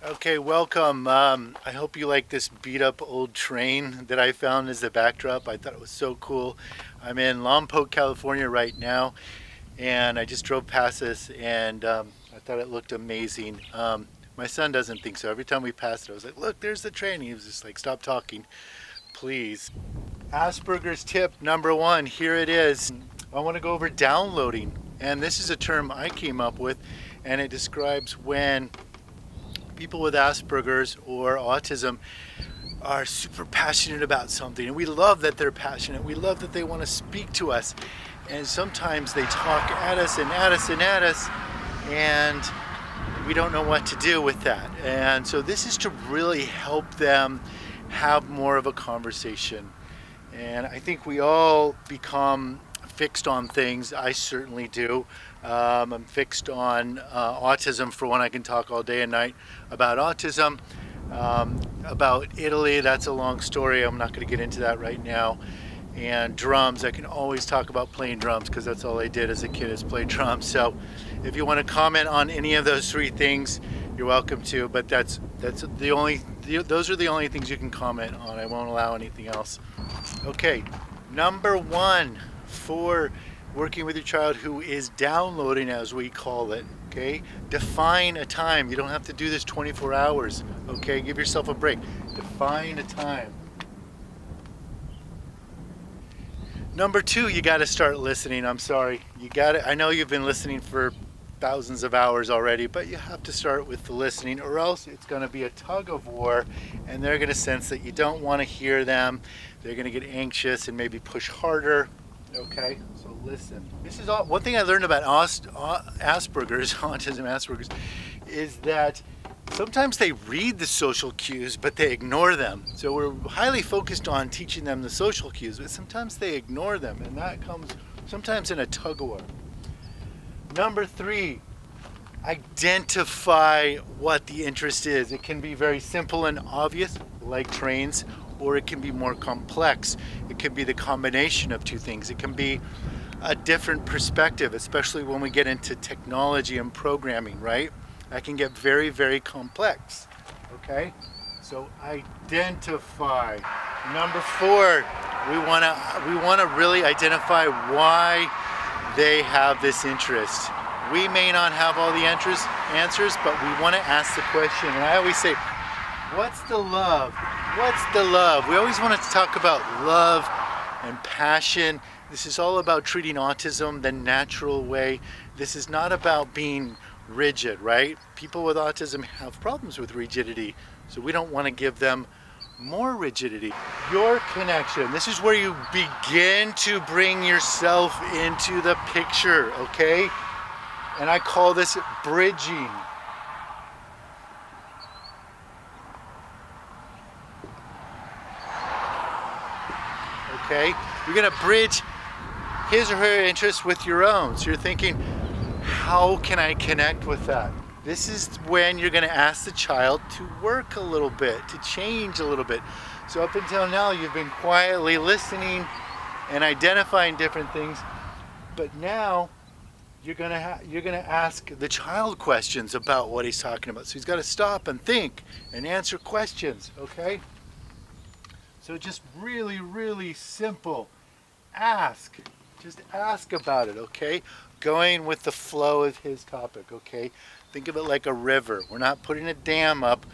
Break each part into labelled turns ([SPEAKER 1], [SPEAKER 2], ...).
[SPEAKER 1] Okay, welcome. I hope you like this beat up old train that I found as the backdrop. I thought it was so cool. I'm in Lompoc, California right now, and I just drove past this and I thought it looked amazing. My son doesn't think so. Every time we passed it, I was like, look, there's the train. He was just like, stop talking, please. Asperger's tip number one, here it is. I want to go over downloading. And this is a term I came up with, and it describes when people with Asperger's or autism are super passionate about something. And we love that they're passionate. We love that they want to speak to us. And sometimes they talk at us and at us and at us, and we don't know what to do with that. And so this is to really help them have more of a conversation. And I think we all become fixed on things. I certainly do. I'm fixed on autism, for one. I can talk all day and night about autism. About Italy, that's a long story. I'm not going to get into that right now. And drums, I can always talk about playing drums because that's all I did as a kid, is play drums. So if you want to comment on any of those three things, you're welcome to. But those are the only things you can comment on. I won't allow anything else. Okay, number one for working with your child who is downloading, as we call it. Okay, define a time. You don't have to do this 24 hours. Okay, give yourself a break. Define a time. Number two, you got to start listening. I'm sorry. I know you've been listening for thousands of hours already, but you have to start with the listening, or else it's going to be a tug of war, and they're going to sense that you don't want to hear them. They're going to get anxious and maybe push harder. Okay, so listen. This is one thing I learned about Asperger's, autism Asperger's, is that sometimes they read the social cues, but they ignore them. So we're highly focused on teaching them the social cues, but sometimes they ignore them, and that comes sometimes in a tug of war. Number three, identify what the interest is. It can be very simple and obvious, like trains, or it can be more complex. It can be the combination of two things. It can be a different perspective, especially when we get into technology and programming, right? That can get very, very complex. Okay? So identify. Number four, we want to really identify why they have this interest. We may not have all the answers, but we want to ask the question. And I always say, what's the love? What's the love? We always want to talk about love and passion. This is all about treating autism the natural way. This is not about being rigid, right? People with autism have problems with rigidity, so we don't want to give them more rigidity. Your connection. This is where you begin to bring yourself into the picture, okay? And I call this bridging. Okay? You're going to bridge his or her interest with your own. So you're thinking, how can I connect with that? This is when you're going to ask the child to work a little bit, to change a little bit. So up until now, you've been quietly listening and identifying different things, but now you're going to ask the child questions about what he's talking about. So he's got to stop and think and answer questions, okay? So just really, really simple. Ask. Just ask about it, okay? Going with the flow of his topic, okay? Think of it like a river. We're not putting a dam up.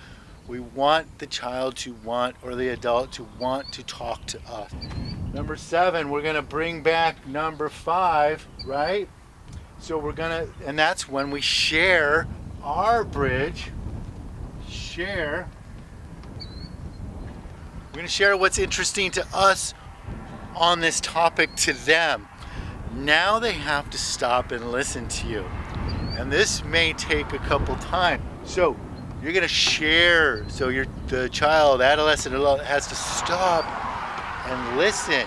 [SPEAKER 1] We want the child to want, or the adult to want to talk to us. Number seven, we're going to bring back number five, right? So and that's when we share our bridge. Share. We're going to share what's interesting to us on this topic to them. Now they have to stop and listen to you. And this may take a couple times. So you're going to share. So the child, adolescent, adult has to stop and listen.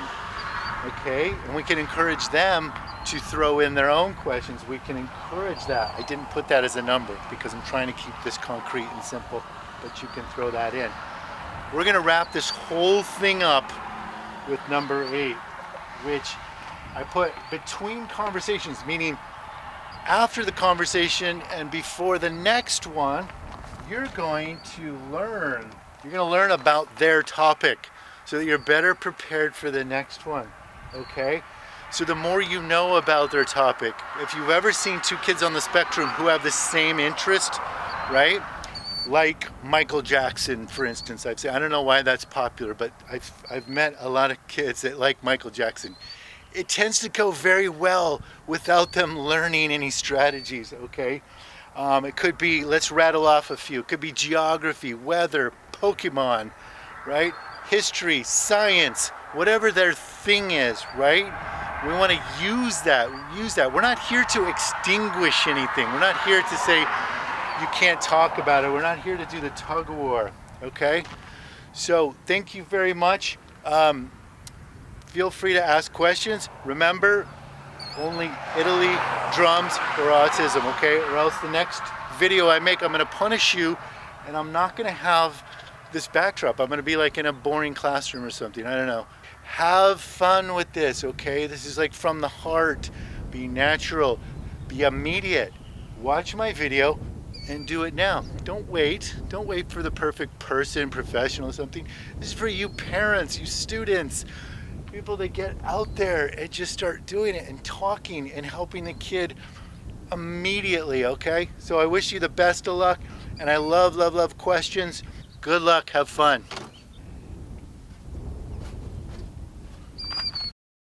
[SPEAKER 1] Okay? And we can encourage them to throw in their own questions. We can encourage that. I didn't put that as a number because I'm trying to keep this concrete and simple, but you can throw that in. We're going to wrap this whole thing up with number 8, which I put between conversations, meaning after the conversation and before the next one. you're going to learn. You're going to learn about their topic so that you're better prepared for the next one, okay? So the more you know about their topic, if you've ever seen two kids on the spectrum who have the same interest, right? Like Michael Jackson, for instance, I'd say, I don't know why that's popular, but I've met a lot of kids that like Michael Jackson. It tends to go very well without them learning any strategies, okay? It could be, let's rattle off a few. It could be geography, weather, Pokemon, right? History, science, whatever their thing is, right? We want to use that. We're not here to extinguish anything. We're not here to say you can't talk about it. We're not here to do the tug of war, okay? So thank you very much. Feel free to ask questions. Remember, only Italy, drums, or autism, okay? Or else the next video I make, I'm gonna punish you and I'm not gonna have this backdrop. I'm gonna be like in a boring classroom or something, I don't know. Have fun with this, okay? This is like from the heart. Be natural, be immediate. Watch my video and do it now. Don't wait for the perfect person, professional or something. This is for you parents, you students, people that get out there and just start doing it and talking and helping the kid immediately, okay? So I wish you the best of luck, and I love questions. Good luck, have fun.